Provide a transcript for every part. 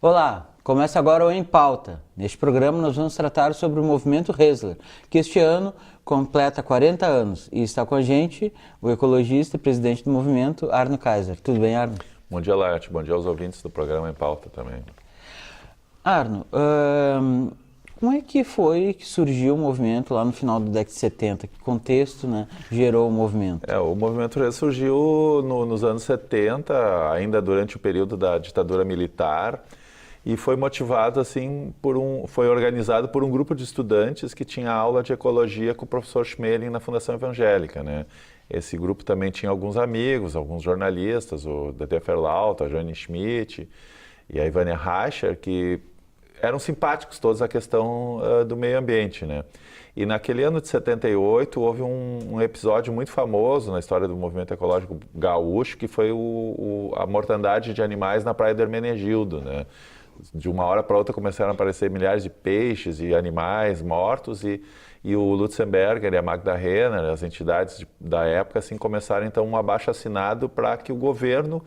Olá, começa agora o Em Pauta. Neste programa nós vamos tratar sobre o movimento Resler, que este ano completa 40 anos. E está com a gente o ecologista e presidente do movimento, Arno Kaiser. Tudo bem, Arno? Bom dia, Laerte. Bom dia aos ouvintes do programa Em Pauta também. Arno, como é que foi que surgiu o movimento lá no final da década de 70? Que contexto, né, gerou o movimento? O movimento surgiu nos anos 70, ainda durante o período da ditadura militar, e foi motivado assim foi organizado por um grupo de estudantes que tinha aula de ecologia com o professor Schmeling na Fundação Evangélica, né? Esse grupo também tinha alguns amigos, alguns jornalistas, o Dede Ferlauta, a Joane Schmidt e a Ivânia Reicher, que eram simpáticos todos à questão do meio ambiente, né? E naquele ano de 78 houve um episódio muito famoso na história do movimento ecológico gaúcho, que foi a mortandade de animais na Praia do Hermenegildo, né? De uma hora para outra começaram a aparecer milhares de peixes e animais mortos e o Lutzenberger e a Magda Renner, as entidades da época, assim, começaram então um abaixo-assinado para que o governo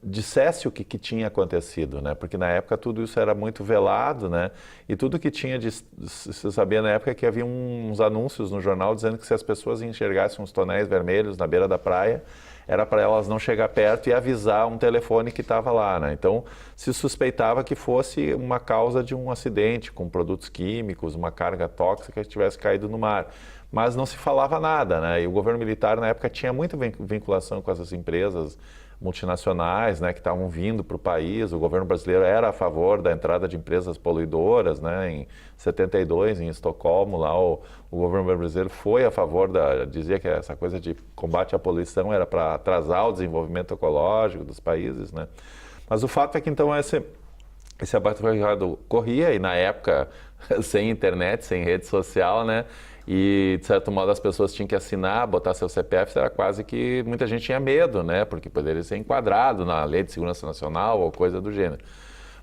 dissesse o que tinha acontecido, né? Porque na época tudo isso era muito velado, né? E tudo que tinha se sabia na época que havia uns anúncios no jornal dizendo que se as pessoas enxergassem uns tonéis vermelhos na beira da praia, era para elas não chegar perto e avisar um telefone que estava lá, né? Então se suspeitava que fosse uma causa de um acidente com produtos químicos, uma carga tóxica que tivesse caído no mar. Mas não se falava nada, né? E o governo militar na época tinha muita vinculação com essas empresas multinacionais, né, que estavam vindo para o país. O governo brasileiro era a favor da entrada de empresas poluidoras, né? Em 72, em Estocolmo, lá o governo brasileiro foi a favor dizia que essa coisa de combate à poluição era para atrasar o desenvolvimento ecológico dos países, né? Mas o fato é que então esse abaixo-assinado corria, e na época sem internet, sem rede social, né? E, de certo modo, as pessoas tinham que assinar, botar seu CPF, era quase que muita gente tinha medo, né? Porque poderia ser enquadrado na Lei de Segurança Nacional ou coisa do gênero.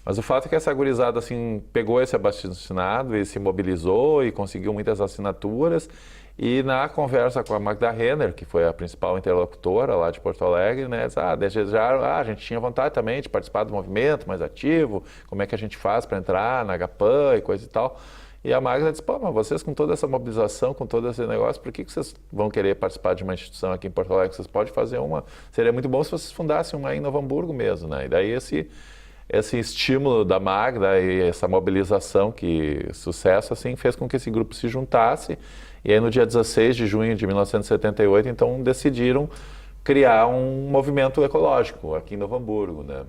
Mas o fato é que essa gurizada, assim, pegou esse abaixo-assinado e se mobilizou e conseguiu muitas assinaturas. E na conversa com a Magda Renner, que foi a principal interlocutora lá de Porto Alegre, né, disse, a gente tinha vontade também de participar do movimento mais ativo, como é que a gente faz para entrar na Agapan e coisa e tal. E a Magda disse, pô, mas vocês com toda essa mobilização, com todo esse negócio, por que vocês vão querer participar de uma instituição aqui em Porto Alegre? Vocês podem fazer uma, seria muito bom se vocês fundassem uma aí em Novo Hamburgo mesmo, né? E daí esse estímulo da Magda e essa mobilização, sucesso, assim, fez com que esse grupo se juntasse. E aí no dia 16 de junho de 1978, então, decidiram criar um movimento ecológico aqui em Novo Hamburgo, né?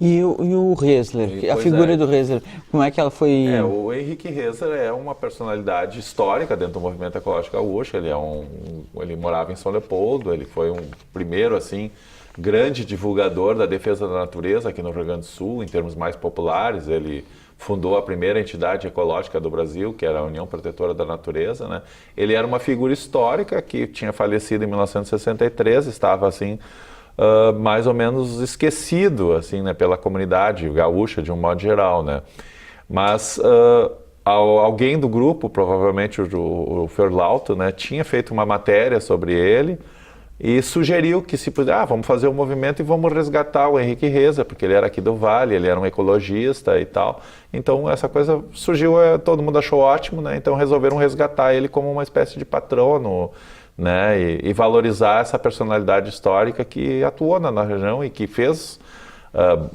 E o Resler, a figura do Resler, como é que ela foi... O Henrique Resler é uma personalidade histórica dentro do movimento ecológico gaúcho. Ele morava em São Leopoldo, ele foi um primeiro, assim, grande divulgador da defesa da natureza aqui no Rio Grande do Sul, em termos mais populares. Ele fundou a primeira entidade ecológica do Brasil, que era a União Protetora da Natureza, né? Ele era uma figura histórica que tinha falecido em 1963, estava, assim, mais ou menos esquecido, assim, né, pela comunidade gaúcha de um modo geral, né? Mas alguém do grupo, provavelmente o Ferlauto, né, tinha feito uma matéria sobre ele e sugeriu que se pudesse, vamos fazer um movimento e vamos resgatar o Henrique Resler, porque ele era aqui do Vale, ele era um ecologista e tal. Então essa coisa surgiu, todo mundo achou ótimo, né? Então resolveram resgatar ele como uma espécie de patrono, né, e valorizar essa personalidade histórica que atuou na região e que fez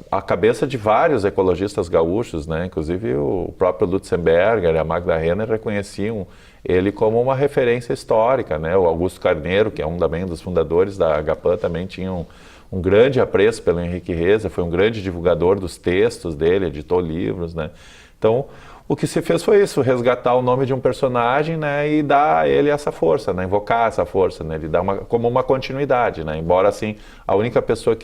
a cabeça de vários ecologistas gaúchos, né, inclusive o próprio Lutzenberger e a Magda Renner reconheciam ele como uma referência histórica, né? O Augusto Carneiro, que é também dos fundadores da Agapan, também tinha um grande apreço pelo Henrique Resler, foi um grande divulgador dos textos dele, editou livros, né? Então, o que se fez foi isso, resgatar o nome de um personagem, né, e dar a ele essa força, né, invocar essa força, né, de dar como uma continuidade, né, embora assim a única pessoa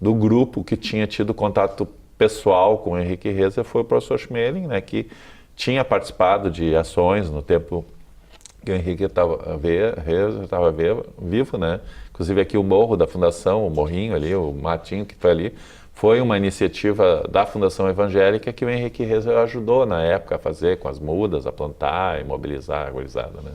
do grupo que tinha tido contato pessoal com o Henrique Resler foi o professor Schmeling, né, que tinha participado de ações no tempo que o Henrique estava vivo, né, inclusive aqui o morro da fundação, o morrinho ali, o matinho que foi ali, foi uma iniciativa da Fundação Evangélica que o Henrique Resler ajudou na época a fazer, com as mudas, a plantar e mobilizar a gurizada, né?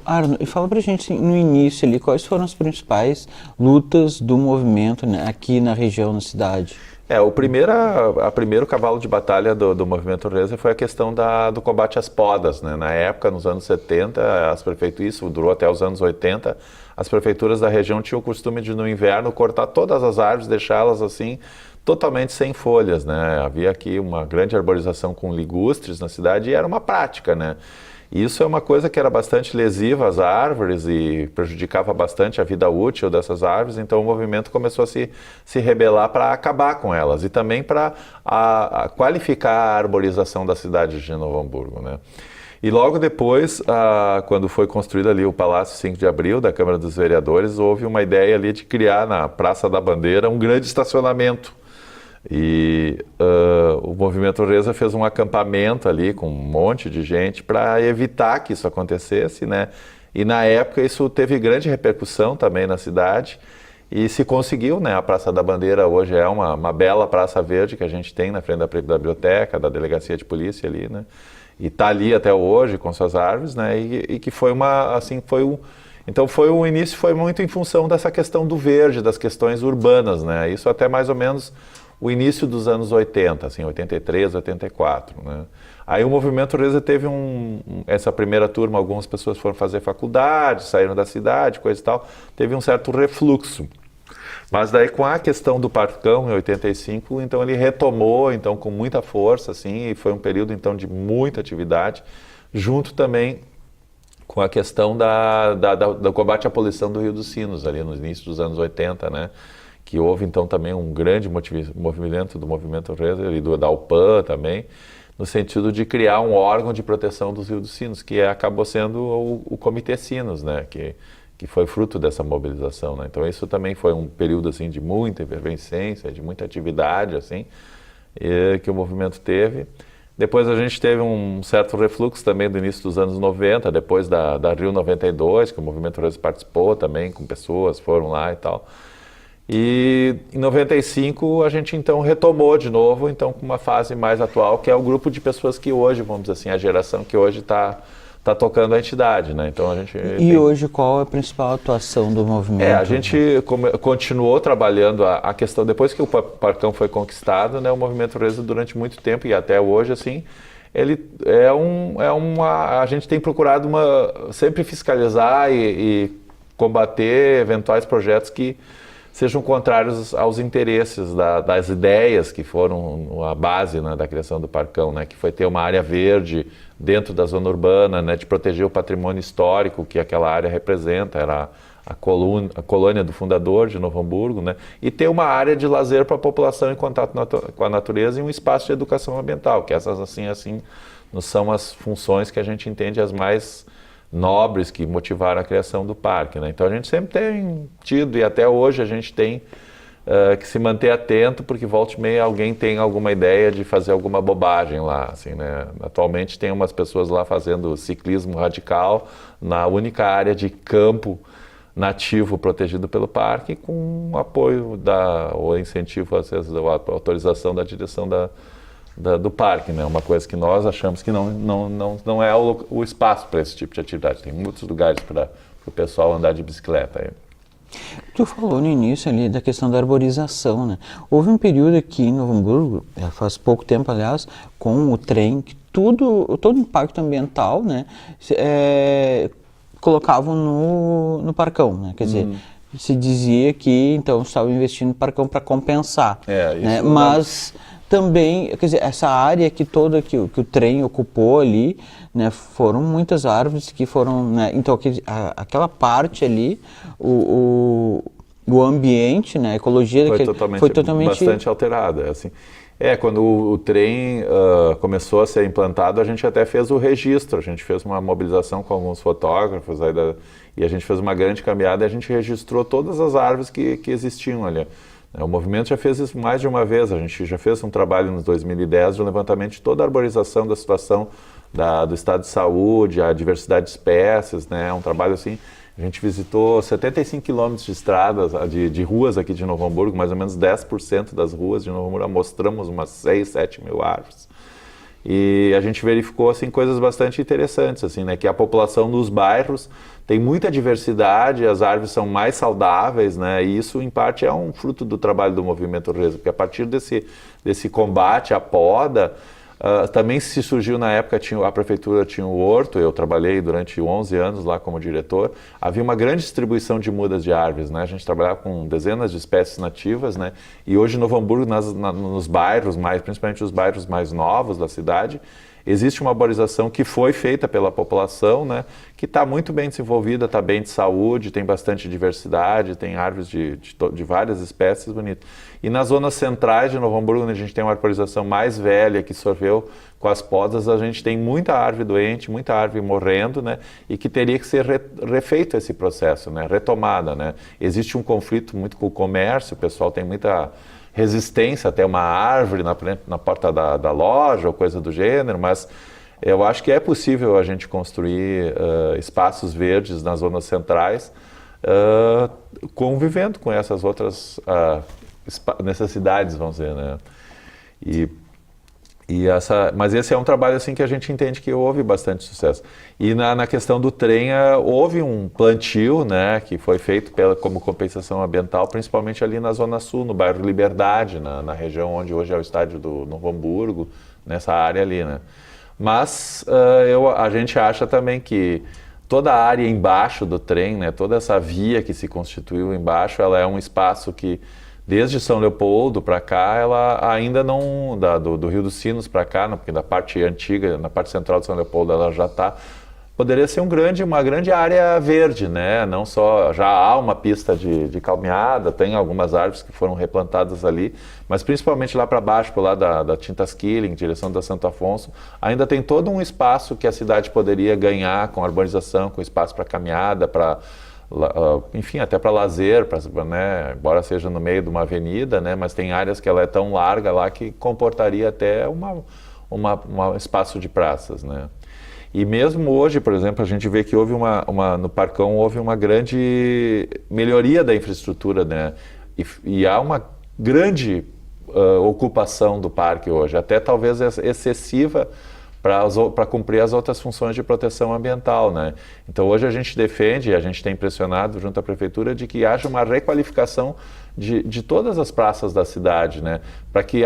Arno, e fala pra gente no início ali, quais foram as principais lutas do movimento, né, aqui na região, na cidade? A primeiro cavalo de batalha do movimento Rezer foi a questão do combate às podas, né? Na época, nos anos 70, isso durou até os anos 80, as prefeituras da região tinham o costume de, no inverno, cortar todas as árvores, deixá-las assim, totalmente sem folhas, né? Havia aqui uma grande arborização com ligustres na cidade e era uma prática, né? E isso é uma coisa que era bastante lesiva às árvores e prejudicava bastante a vida útil dessas árvores, então o movimento começou a se rebelar para acabar com elas e também para qualificar a arborização da cidade de Novo Hamburgo, né? E logo depois, quando foi construído ali o Palácio 5 de Abril da Câmara dos Vereadores, houve uma ideia ali de criar na Praça da Bandeira um grande estacionamento. E o movimento Rezer fez um acampamento ali com um monte de gente para evitar que isso acontecesse, né? E na época isso teve grande repercussão também na cidade e se conseguiu, né? A Praça da Bandeira hoje é uma bela praça verde que a gente tem na frente da biblioteca, da delegacia de polícia ali, né? E está ali até hoje com suas árvores, né? E que foi então o início foi muito em função dessa questão do verde, das questões urbanas, né? Isso até mais ou menos o início dos anos 80, assim, 83, 84, né? Aí o movimento Rezer teve essa primeira turma, algumas pessoas foram fazer faculdade, saíram da cidade, coisa e tal, teve um certo refluxo. Mas daí com a questão do Parcão, em 85, então ele retomou, então com muita força, assim, e foi um período, então, de muita atividade, junto também com a questão do combate à poluição do Rio dos Sinos, ali no início dos anos 80, né? Que houve então também um grande movimento do movimento Rezer e da UPAN também, no sentido de criar um órgão de proteção dos Rios dos Sinos, que acabou sendo o Comitê Sinos, né? Que foi fruto dessa mobilização, né? Então isso também foi um período assim de muita efervescência, de muita atividade assim, que o movimento teve. Depois a gente teve um certo refluxo também do início dos anos 90, depois da Rio 92, que o movimento Rezer participou também, com pessoas, foram lá e tal. E em 95 a gente então retomou de novo, então com uma fase mais atual, que é o grupo de pessoas que hoje, vamos dizer assim, a geração que hoje está tocando a entidade, né? Então a gente hoje qual é a principal atuação do movimento? A gente continuou trabalhando a questão, depois que o Parcão foi conquistado, né, o movimento Rezer durante muito tempo e até hoje, assim, ele a gente tem procurado sempre fiscalizar e combater eventuais projetos que sejam contrários aos interesses das ideias que foram a base, né, da criação do Parcão, né, que foi ter uma área verde dentro da zona urbana, né, de proteger o patrimônio histórico que aquela área representa, era a colônia do fundador de Novo Hamburgo, né, e ter uma área de lazer para a população em contato com a natureza e um espaço de educação ambiental, que essas assim são as funções que a gente entende as mais nobres que motivaram a criação do parque, né? Então a gente sempre tem tido e até hoje a gente tem que se manter atento, porque volta e meia alguém tem alguma ideia de fazer alguma bobagem lá, assim, né? Atualmente tem umas pessoas lá fazendo ciclismo radical na única área de campo nativo protegido pelo parque, com apoio ou incentivo, às vezes, a autorização da direção do parque, né? Uma coisa que nós achamos que não é o espaço para esse tipo de atividade. Tem muitos lugares para o pessoal andar de bicicleta aí. Tu falou no início ali da questão da arborização, né? Houve um período aqui em Novo Hamburgo, faz pouco tempo, aliás, com o trem, que todo o impacto ambiental, né, colocavam no Parcão, né? Quer dizer, se dizia que então estava investindo no Parcão para compensar, né? Mas também, quer dizer, essa área que toda que o trem ocupou ali, né, foram muitas árvores que foram, né, então aquela parte ali, o ambiente, né, a ecologia foi totalmente bastante alterada, assim. Quando o trem começou a ser implantado, a gente até fez o registro, a gente fez uma mobilização com alguns fotógrafos aí e a gente fez uma grande caminhada e a gente registrou todas as árvores que existiam ali. O movimento já fez isso mais de uma vez, a gente já fez um trabalho em 2010 de um levantamento de toda a arborização da situação do estado de saúde, a diversidade de espécies, né? Um trabalho assim, a gente visitou 75 quilômetros de estradas, de ruas aqui de Novo Hamburgo, mais ou menos 10% das ruas de Novo Hamburgo, mostramos umas 6, 7 mil árvores. E a gente verificou assim coisas bastante interessantes, assim, né, que a população nos bairros tem muita diversidade, as árvores são mais saudáveis, né, e isso em parte é um fruto do trabalho do movimento Resla, porque a partir desse combate à poda, também se surgiu na época, a prefeitura tinha o horto, eu trabalhei durante 11 anos lá como diretor, havia uma grande distribuição de mudas de árvores, né? A gente trabalhava com dezenas de espécies nativas, né? E hoje em Novo Hamburgo, nos bairros, principalmente os bairros mais novos da cidade, existe uma arborização que foi feita pela população, né? Que está muito bem desenvolvida, está bem de saúde, tem bastante diversidade, tem árvores de várias espécies bonitas. E nas zonas centrais de Novo Hamburgo, onde a gente tem uma arborização mais velha, que sorveu com as podas, a gente tem muita árvore doente, muita árvore morrendo, né? E que teria que ser refeito esse processo, né? Retomada, né? Existe um conflito muito com o comércio, o pessoal tem muita resistência a ter uma árvore na porta da loja ou coisa do gênero, mas eu acho que é possível a gente construir espaços verdes nas zonas centrais, convivendo com essas outras necessidades, vamos dizer, né? Mas esse é um trabalho assim que a gente entende que houve bastante sucesso. E na questão do trem, houve um plantio, né, que foi feito como compensação ambiental, principalmente ali na Zona Sul, no bairro Liberdade, na região onde hoje é o estádio do Novo Hamburgo, nessa área ali, né. Mas a gente acha também que toda a área embaixo do trem, né, toda essa via que se constituiu embaixo, ela é um espaço que desde São Leopoldo para cá, ela ainda não, do Rio dos Sinos para cá, porque da parte antiga, na parte central de São Leopoldo, ela já está, poderia ser uma grande área verde, né? Não só, já há uma pista de caminhada, tem algumas árvores que foram replantadas ali, mas principalmente lá para baixo, por lá da Tintasquilha, em direção da Santo Afonso, ainda tem todo um espaço que a cidade poderia ganhar com arborização, com espaço para caminhada, enfim, até para lazer, né, embora seja no meio de uma avenida, né, mas tem áreas que ela é tão larga lá que comportaria até um espaço de praças, né. E mesmo hoje, por exemplo, a gente vê que houve no Parcão houve uma grande melhoria da infraestrutura, né, e há uma grande ocupação do parque hoje, até talvez excessiva, para cumprir as outras funções de proteção ambiental, né? Então hoje a gente defende, a gente tem pressionado junto à prefeitura de que haja uma requalificação de todas as praças da cidade, né? Para que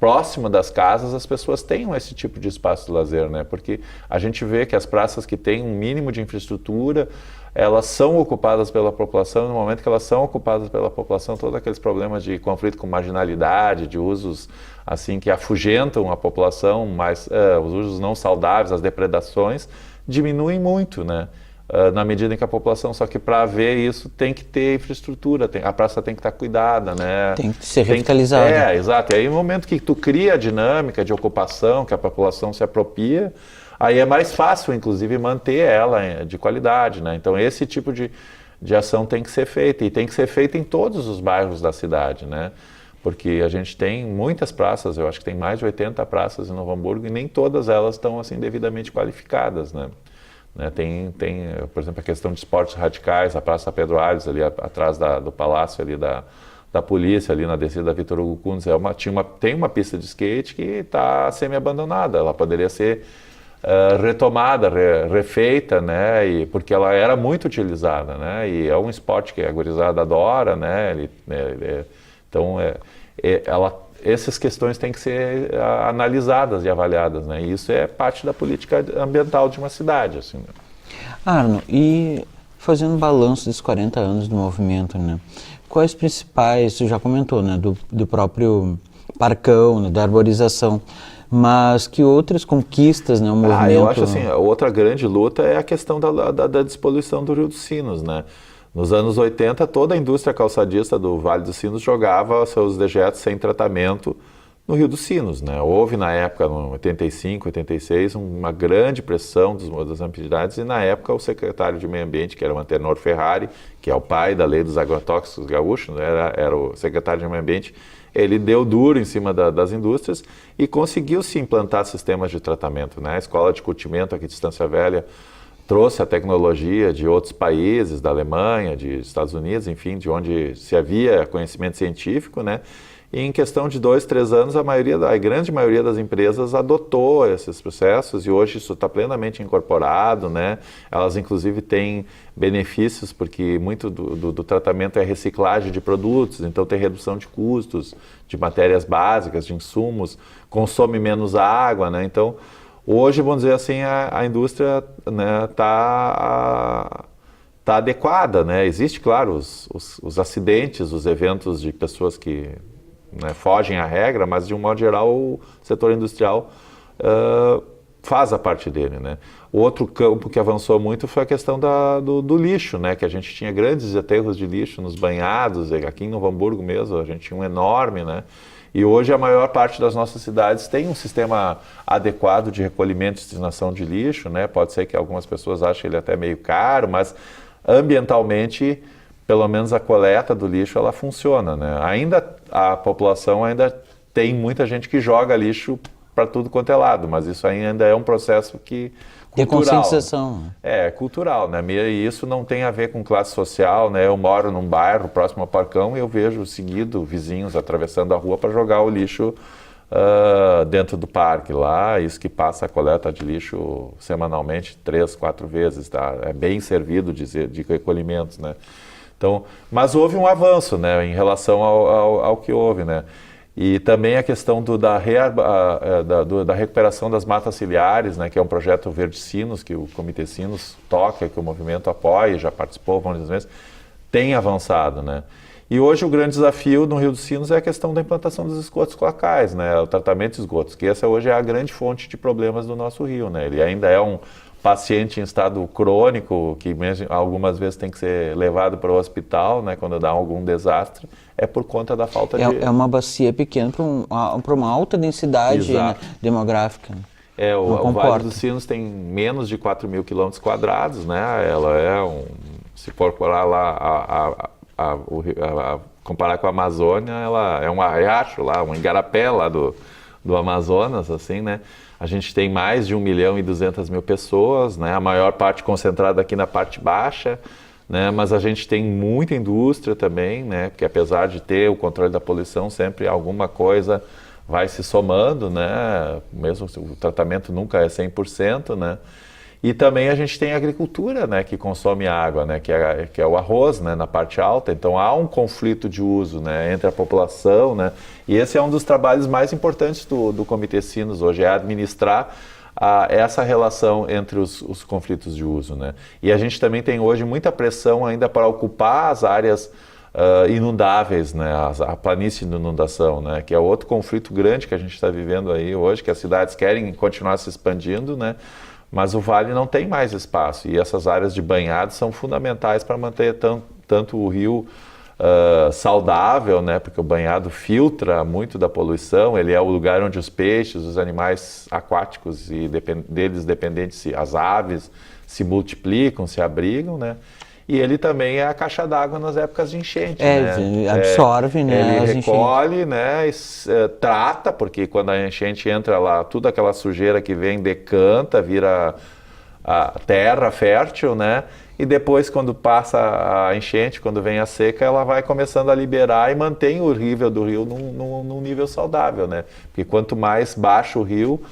próximo das casas as pessoas tenham esse tipo de espaço de lazer, né? Porque a gente vê que as praças que têm um mínimo de infraestrutura, elas são ocupadas pela população, no momento que elas são ocupadas pela população, todos aqueles problemas de conflito com marginalidade, de usos assim que afugentam a população, mas os usos não saudáveis, as depredações, diminuem muito, né? Na medida em que a população, só que para haver isso tem que ter infraestrutura, a praça tem que estar cuidada, né? Tem que ser revitalizada. Exato. E aí no momento que tu cria a dinâmica de ocupação, que a população se apropria, aí é mais fácil, inclusive, manter ela de qualidade, né? Então esse tipo de ação tem que ser feita, e tem que ser feita em todos os bairros da cidade, né? Porque a gente tem muitas praças, eu acho que tem mais de 80 praças em Novo Hamburgo, e nem todas elas estão assim devidamente qualificadas, né? Tem, por exemplo, a questão de esportes radicais, a Praça Pedro Alves, ali atrás do palácio ali da polícia, ali na descida da Vitor Hugo Kunz, tem uma pista de skate que está semi-abandonada, ela poderia ser retomada, refeita, né? Porque ela era muito utilizada, né? E é um esporte que a gurizada adora, né? Então, essas questões têm que ser analisadas e avaliadas, né? E isso é parte da política ambiental de uma cidade, assim, né? Arno, e fazendo um balanço desses 40 anos do movimento, né? Quais principais, você já comentou, né? Do próprio Parcão, né? Da arborização, mas que outras conquistas, né? O movimento... Eu acho assim, a outra grande luta é a questão da despoluição do Rio dos Sinos, né? Nos anos 80, toda a indústria calçadista do Vale dos Sinos jogava seus dejetos sem tratamento no Rio dos Sinos, né? Houve na época, em 85, 86, uma grande pressão das entidades, e na época o secretário de Meio Ambiente, que era o Antenor Ferrari, que é o pai da lei dos agrotóxicos gaúchos, né? Era o secretário de Meio Ambiente, ele deu duro em cima das indústrias e conseguiu se implantar sistemas de tratamento, né? A escola de curtimento aqui de Estância Velha trouxe a tecnologia de outros países, da Alemanha, de Estados Unidos, enfim, de onde se havia conhecimento científico, né? E em questão de 2, 3 anos, a grande maioria das empresas adotou esses processos e hoje isso está plenamente incorporado, né? Elas inclusive têm benefícios porque muito do tratamento é reciclagem de produtos, então tem redução de custos, de matérias básicas, de insumos, consome menos água, né? Então, hoje, vamos dizer assim, a indústria, né, tá adequada, né? Existe, claro, os acidentes, os eventos de pessoas que, né, fogem à regra, mas de um modo geral o setor industrial faz a parte dele, né? O outro campo que avançou muito foi a questão do lixo, né? Que a gente tinha grandes aterros de lixo nos banhados, aqui em Novo Hamburgo mesmo, a gente tinha um enorme, né? E hoje a maior parte das nossas cidades tem um sistema adequado de recolhimento e destinação de lixo, né? Pode ser que algumas pessoas achem ele até meio caro, mas ambientalmente, pelo menos a coleta do lixo, ela funciona, né? Ainda a população ainda tem muita gente que joga lixo para tudo quanto é lado, mas isso ainda é um processo que de cultural. conscientização. É cultural, né? E isso não tem a ver com classe social, né? Eu moro num bairro próximo ao Parcão e eu vejo seguido vizinhos atravessando a rua para jogar o lixo dentro do parque lá, isso que passa a coleta de lixo semanalmente 3, 4 vezes, tá? É bem servido de recolhimentos, né? Então, mas houve um avanço, né, em relação ao que houve, né? E também a questão da recuperação das matas ciliares, né, que é um projeto Verde Sinos, que o Comitê Sinos toca, que o movimento apoia, já participou várias vezes, tem avançado, né? E hoje o grande desafio no Rio dos Sinos é a questão da implantação dos esgotos cloacais, né, o tratamento de esgotos, que essa hoje é a grande fonte de problemas do nosso rio, né? Ele ainda é um paciente em estado crônico, que mesmo algumas vezes tem que ser levado para o hospital, né, quando dá algum desastre, é por conta da falta de... É uma bacia pequena para uma alta densidade, né, demográfica. O Vale dos Sinos tem menos de 4 mil quilômetros quadrados, né? Ela é se for lá comparar com a Amazônia, ela é um riacho lá, um igarapé lá do Amazonas, assim, né? A gente tem mais de 1.200.000 pessoas, né? A maior parte concentrada aqui na parte baixa, né? Mas a gente tem muita indústria também, né? Porque apesar de ter o controle da poluição, sempre alguma coisa vai se somando, né? Mesmo o tratamento nunca é 100%, né? E também a gente tem a agricultura, né, que consome água, né, que é o arroz, né, na parte alta. Então há um conflito de uso, né, entre a população, né, e esse é um dos trabalhos mais importantes do Comitê Sinos hoje, é administrar essa relação entre os conflitos de uso, né. E a gente também tem hoje muita pressão ainda para ocupar as áreas inundáveis, né, a planície de inundação, né, que é outro conflito grande que a gente está vivendo aí hoje, que as cidades querem continuar se expandindo, né. Mas o vale não tem mais espaço e essas áreas de banhado são fundamentais para manter tanto o rio saudável, né? Porque o banhado filtra muito da poluição, ele é o lugar onde os peixes, os animais aquáticos e deles dependentes, as aves, se multiplicam, se abrigam, né? E ele também é a caixa d'água nas épocas de enchente, né? Absorve, né? Ele recolhe, né? Trata, porque quando a enchente entra lá, toda aquela sujeira que vem decanta, vira a terra fértil, né? E depois, quando passa a enchente, quando vem a seca, ela vai começando a liberar e mantém o nível do rio num nível saudável, né? Porque quanto mais baixo o rio,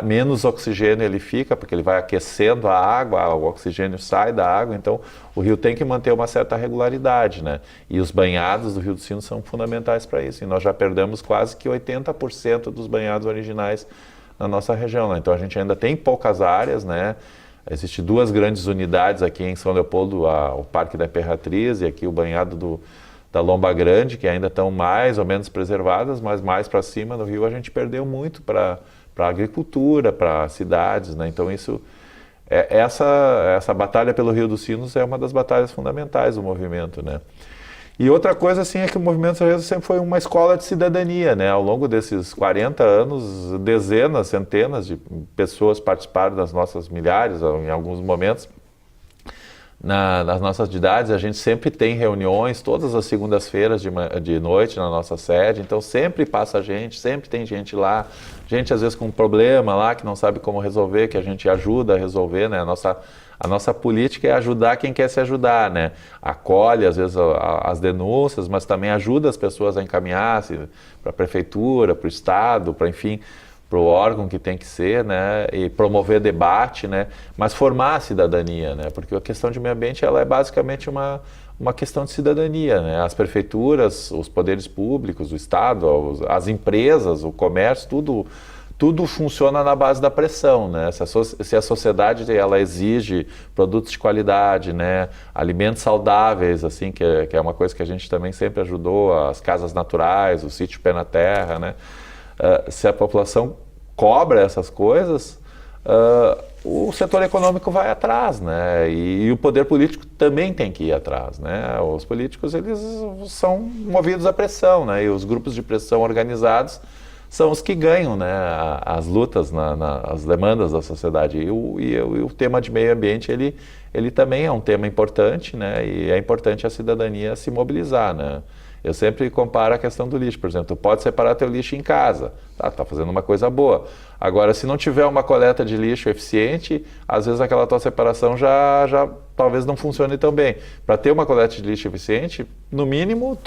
menos oxigênio ele fica, porque ele vai aquecendo a água, o oxigênio sai da água, então o rio tem que manter uma certa regularidade, né? E os banhados do Rio dos Sinos são fundamentais para isso, e nós já perdemos quase que 80% dos banhados originais na nossa região, né? Então a gente ainda tem poucas áreas, né? Existem 2 grandes unidades aqui em São Leopoldo, o Parque da Imperatriz e aqui o banhado da Lomba Grande, que ainda estão mais ou menos preservadas, mas mais para cima no rio a gente perdeu muito para a agricultura, para cidades, né? Então essa batalha pelo Rio dos Sinos é uma das batalhas fundamentais do movimento, né? E outra coisa assim é que o movimento sempre foi uma escola de cidadania, né? Ao longo desses 40 anos, dezenas, centenas de pessoas participaram das nossas milhares, em alguns momentos, nas nossas atividades, a gente sempre tem reuniões, todas as segundas-feiras de noite na nossa sede, então sempre passa gente, sempre tem gente lá, gente às vezes com um problema lá, que não sabe como resolver, que a gente ajuda a resolver, né? A nossa política é ajudar quem quer se ajudar, né? Acolhe, às vezes, as denúncias, mas também ajuda as pessoas a encaminhar para a prefeitura, para o Estado, para, enfim, para o órgão que tem que ser, né? E promover debate, né? Mas formar a cidadania, né? Porque a questão de meio ambiente, ela é basicamente uma questão de cidadania, né? As prefeituras, os poderes públicos, o Estado, as empresas, o comércio, tudo funciona na base da pressão, né? Se a sociedade ela exige produtos de qualidade, né? Alimentos saudáveis, assim, que é uma coisa que a gente também sempre ajudou, as casas naturais, o sítio pé na terra, né? Se a população cobra essas coisas, o setor econômico vai atrás, né? E o poder político também tem que ir atrás, né? Os políticos, eles são movidos à pressão, né? E os grupos de pressão organizados são os que ganham, né, as lutas, as demandas da sociedade. E o tema de meio ambiente, ele também é um tema importante, né, e é importante a cidadania se mobilizar, né. Eu sempre comparo a questão do lixo, por exemplo, tu pode separar teu lixo em casa, tá fazendo uma coisa boa. Agora, se não tiver uma coleta de lixo eficiente, às vezes aquela tua separação já talvez não funcione tão bem. Para ter uma coleta de lixo eficiente, no mínimo,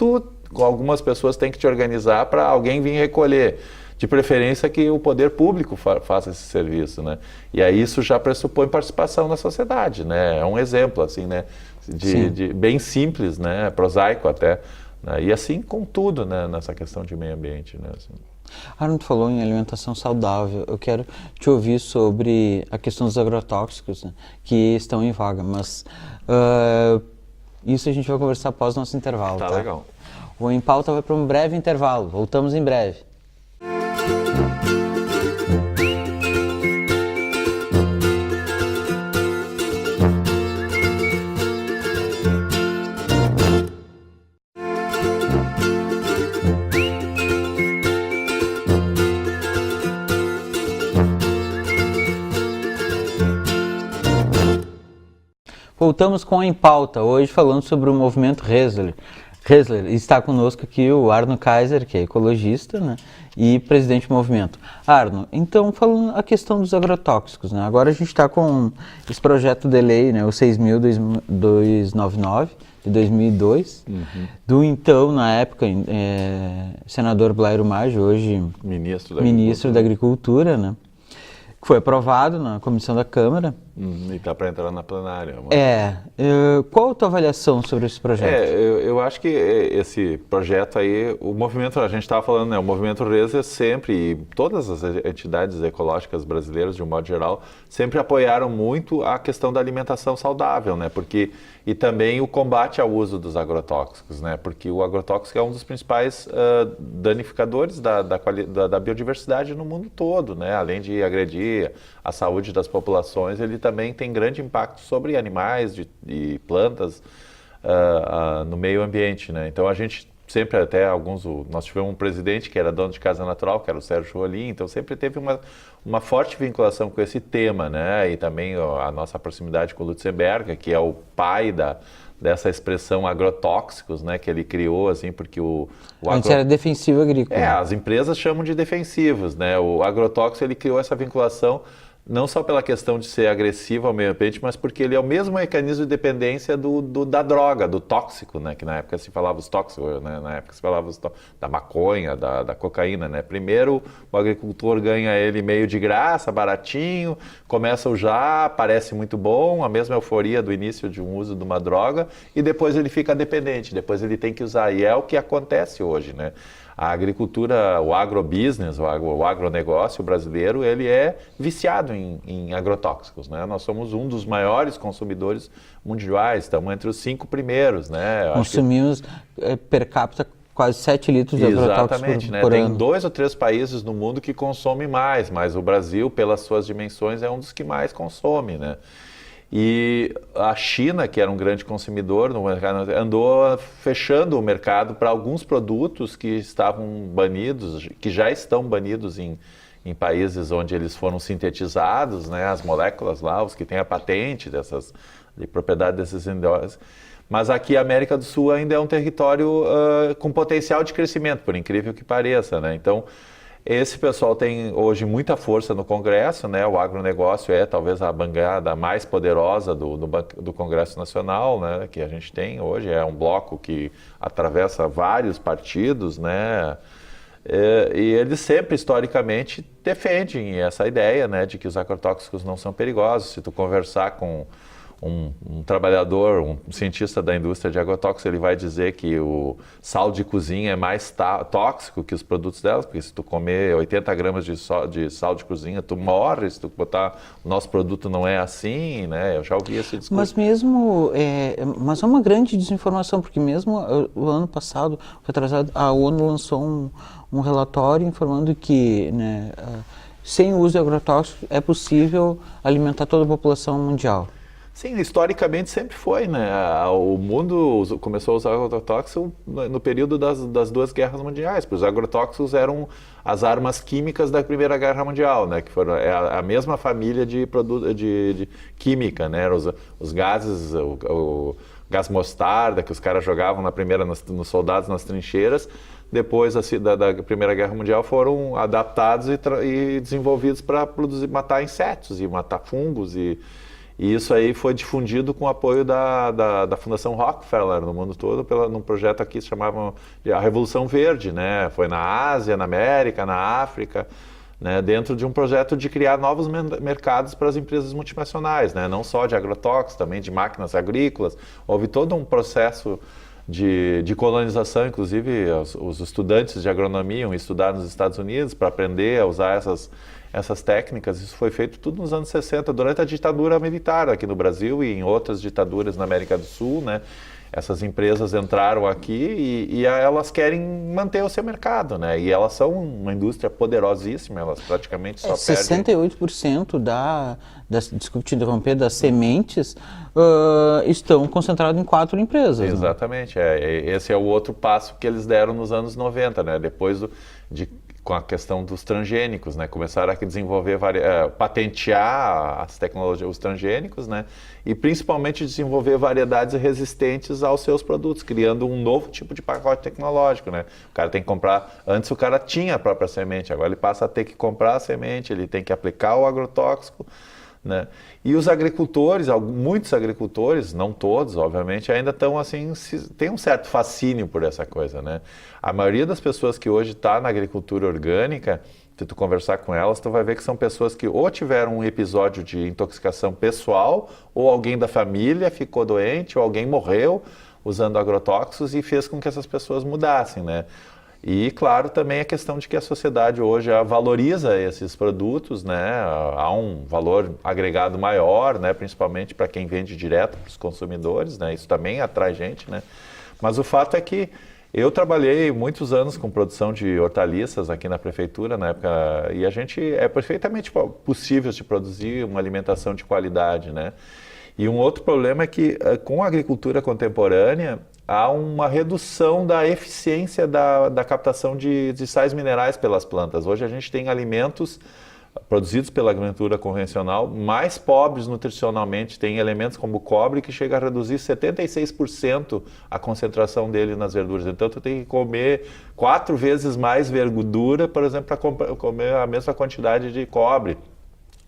algumas pessoas têm que te organizar para alguém vir recolher. De preferência que o poder público faça esse serviço, né? E aí isso já pressupõe participação na sociedade, né? É um exemplo, assim, né? De bem simples, né? Prosaico até. Né? E assim com tudo, né? Nessa questão de meio ambiente, né? Assim. Arno falou em alimentação saudável. Eu quero te ouvir sobre a questão dos agrotóxicos, né, que estão em vaga, mas isso a gente vai conversar após nosso intervalo. Tá legal. O Em Pauta vai para um breve intervalo. Voltamos em breve. Voltamos com Em Pauta, hoje falando sobre o movimento Resler. Está conosco aqui o Arno Kaiser, que é ecologista, né, e presidente do movimento. Arno, então falando a questão dos agrotóxicos, né, agora a gente está com esse projeto de lei, né, o 6.299 de 2002, do então, na época, senador Blairo Maggi, hoje ministro da Agricultura, né, que foi aprovado na comissão da Câmara. E está para entrar na plenária. Qual a tua avaliação sobre esse projeto? Eu acho que esse projeto aí, o movimento, a gente estava falando, né, o movimento Resler sempre, e todas as entidades ecológicas brasileiras, de um modo geral, sempre apoiaram muito a questão da alimentação saudável, né, e também o combate ao uso dos agrotóxicos, né, porque o agrotóxico é um dos principais danificadores da biodiversidade no mundo todo, né, além de agredir a saúde das populações, ele também tem grande impacto sobre animais e plantas no meio ambiente, né? Então a gente sempre nós tivemos um presidente que era dono de casa natural, que era o Sérgio Rolim, então sempre teve uma forte vinculação com esse tema, né? E também a nossa proximidade com o Lutzenberger, que é o pai dessa expressão agrotóxicos, né, que ele criou, assim, porque Antes era defensivo agrícola. As empresas chamam de defensivos, né? O agrotóxico, ele criou essa vinculação não só pela questão de ser agressivo ao meio ambiente, mas porque ele é o mesmo mecanismo de dependência da droga, do tóxico, né? Que na época se falava os tóxicos, né? Na época se falava da maconha, da cocaína, né? Primeiro o agricultor ganha ele meio de graça, baratinho, começa parece muito bom, a mesma euforia do início de um uso de uma droga, e depois ele fica dependente, depois ele tem que usar, e é o que acontece hoje, né? A agricultura, o agrobusiness, o agronegócio brasileiro, ele é viciado em agrotóxicos, né? Nós somos um dos maiores consumidores mundiais, estamos entre os 5 primeiros, né? Consumimos per capita quase 7 litros de agrotóxicos por ano. Tem 2 ou 3 países no mundo que consomem mais, mas o Brasil, pelas suas dimensões, é um dos que mais consome, né? E a China, que era um grande consumidor no mercado, andou fechando o mercado para alguns produtos que estavam banidos, que já estão banidos em em países onde eles foram sintetizados, né, as moléculas lá, os que têm a patente de propriedade desses endógenos. Mas aqui a América do Sul ainda é um território com potencial de crescimento, por incrível que pareça, né? Então, esse pessoal tem hoje muita força no Congresso, né? O agronegócio é talvez a bancada mais poderosa do Congresso Nacional, né? Que a gente tem hoje, é um bloco que atravessa vários partidos, né? E eles sempre, historicamente, defendem essa ideia, né? De que os agrotóxicos não são perigosos. Se tu conversar com um trabalhador, um cientista da indústria de agrotóxicos, ele vai dizer que o sal de cozinha é mais tóxico que os produtos delas, porque se tu comer 80 gramas de sal de cozinha, tu morre, se tu botar, o nosso produto não é assim, né? Eu já ouvi esse discurso. Mas é uma grande desinformação, porque mesmo o ano passado, retrasado, a ONU lançou um relatório informando que, né, sem o uso de agrotóxicos é possível alimentar toda a população mundial. Sim, historicamente sempre foi, né? O mundo começou a usar agrotóxicos no período das duas guerras mundiais, porque os agrotóxicos eram as armas químicas da Primeira Guerra Mundial, né? Que foram a mesma família de química, né? Os gases, o gás mostarda que os caras jogavam nos soldados nas trincheiras, depois da Primeira Guerra Mundial foram adaptados e desenvolvidos para matar insetos e matar fungos e isso aí foi difundido com o apoio da Fundação Rockefeller no mundo todo, num projeto aqui que se chamava a Revolução Verde, né? Foi na Ásia, na América, na África, né? Dentro de um projeto de criar novos mercados para as empresas multinacionais, né? Não só de agrotóxicos, também de máquinas agrícolas. Houve todo um processo de colonização, inclusive os estudantes de agronomia iam estudar nos Estados Unidos para aprender a usar essas técnicas. Isso foi feito tudo nos anos 60, durante a ditadura militar aqui no Brasil e em outras ditaduras na América do Sul, né? Essas empresas entraram aqui e elas querem manter o seu mercado, né? E elas são uma indústria poderosíssima, elas praticamente só perdem... 68% desculpe te interromper, das sementes estão concentradas em 4 empresas. Exatamente, né? Esse é o outro passo que eles deram nos anos 90, né? Depois com a questão dos transgênicos, né? Começaram a desenvolver, patentear as tecnologias, os transgênicos, né? E principalmente desenvolver variedades resistentes aos seus produtos, criando um novo tipo de pacote tecnológico, né? O cara tem que comprar, antes o cara tinha a própria semente, agora ele passa a ter que comprar a semente, ele tem que aplicar o agrotóxico, né? E os agricultores, muitos agricultores, não todos, obviamente, ainda estão assim, tem um certo fascínio por essa coisa, né? A maioria das pessoas que hoje está na agricultura orgânica, se tu conversar com elas, tu vai ver que são pessoas que ou tiveram um episódio de intoxicação pessoal, ou alguém da família ficou doente, ou alguém morreu usando agrotóxicos e fez com que essas pessoas mudassem, né? E, claro, também a questão de que a sociedade hoje valoriza esses produtos, né? Há um valor agregado maior, né? Principalmente para quem vende direto para os consumidores, né? Isso também atrai gente, né? Mas o fato é que eu trabalhei muitos anos com produção de hortaliças aqui na prefeitura, na época, e é perfeitamente possível de produzir uma alimentação de qualidade, né? E um outro problema é que, com a agricultura contemporânea, há uma redução da eficiência da captação de sais minerais pelas plantas. Hoje a gente tem alimentos produzidos pela agricultura convencional mais pobres nutricionalmente, tem elementos como o cobre que chega a reduzir 76% a concentração dele nas verduras. Então tu tem que comer 4 vezes mais verdura, por exemplo, para comer a mesma quantidade de cobre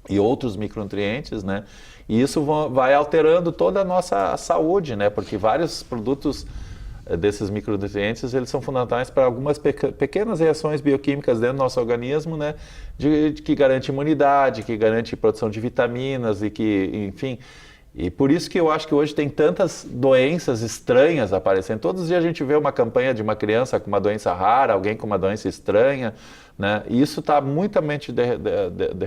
e outros micronutrientes, né? E isso vai alterando toda a nossa saúde, né? Porque vários produtos desses micronutrientes, eles são fundamentais para algumas pequenas reações bioquímicas dentro do nosso organismo, né? Que garante imunidade, que garante produção de vitaminas e que, enfim... E por isso que eu acho que hoje tem tantas doenças estranhas aparecendo. Todos os dias a gente vê uma campanha de uma criança com uma doença rara, alguém com uma doença estranha, né? E isso está muitamente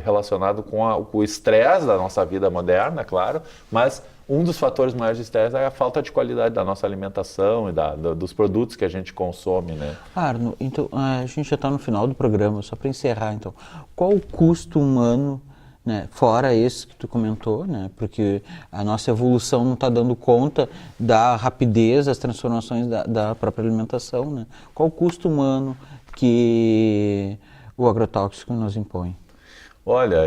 relacionado com o estresse da nossa vida moderna, claro, mas um dos fatores maiores de estresse é a falta de qualidade da nossa alimentação e dos produtos que a gente consome, né? Arno, então a gente já está no final do programa, só para encerrar, então, qual o custo humano, né, fora esse que tu comentou, né, porque a nossa evolução não está dando conta da rapidez, das transformações da própria alimentação, né? Qual o custo humano que o agrotóxico nos impõe? Olha,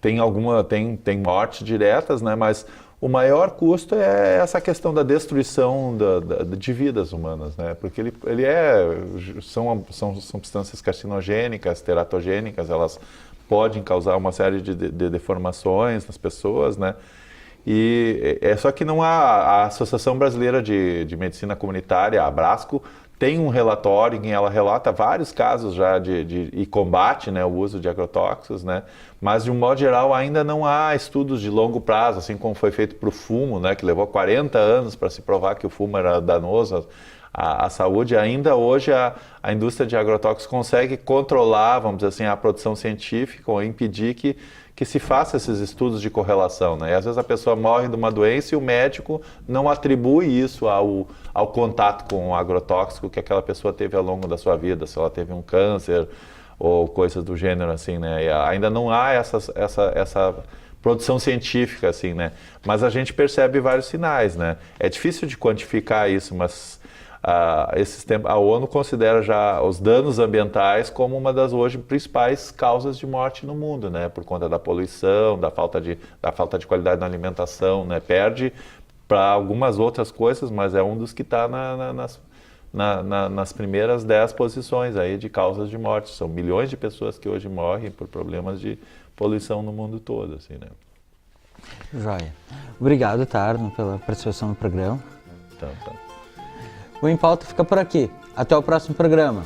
tem mortes diretas, né? Mas o maior custo é essa questão da destruição de vidas humanas, né? Porque são substâncias carcinogênicas, teratogênicas, elas podem causar uma série de deformações nas pessoas, né? E só que não há a Associação Brasileira de Medicina Comunitária, a Abrasco, tem um relatório em que ela relata vários casos já e combate, né, o uso de agrotóxicos, né, mas de um modo geral ainda não há estudos de longo prazo, assim como foi feito para o fumo, né, que levou 40 anos para se provar que o fumo era danoso à saúde. Ainda hoje a indústria de agrotóxicos consegue controlar, vamos dizer assim, a produção científica ou impedir que se faça esses estudos de correlação, né? E às vezes a pessoa morre de uma doença e o médico não atribui isso ao contato com o agrotóxico que aquela pessoa teve ao longo da sua vida, se ela teve um câncer ou coisas do gênero, assim, né? E ainda não há essa produção científica, assim, né? Mas a gente percebe vários sinais, né? É difícil de quantificar isso, mas a ONU considera já os danos ambientais como uma das hoje principais causas de morte no mundo, né? Por conta da poluição, da falta de qualidade na alimentação, né? Perde para algumas outras coisas, mas é um dos que está nas primeiras 10 posições aí de causas de morte. São milhões de pessoas que hoje morrem por problemas de poluição no mundo todo, assim, né? Joia. Obrigado, Arno, pela participação no programa. Então. O Em Pauta fica por aqui. Até o próximo programa.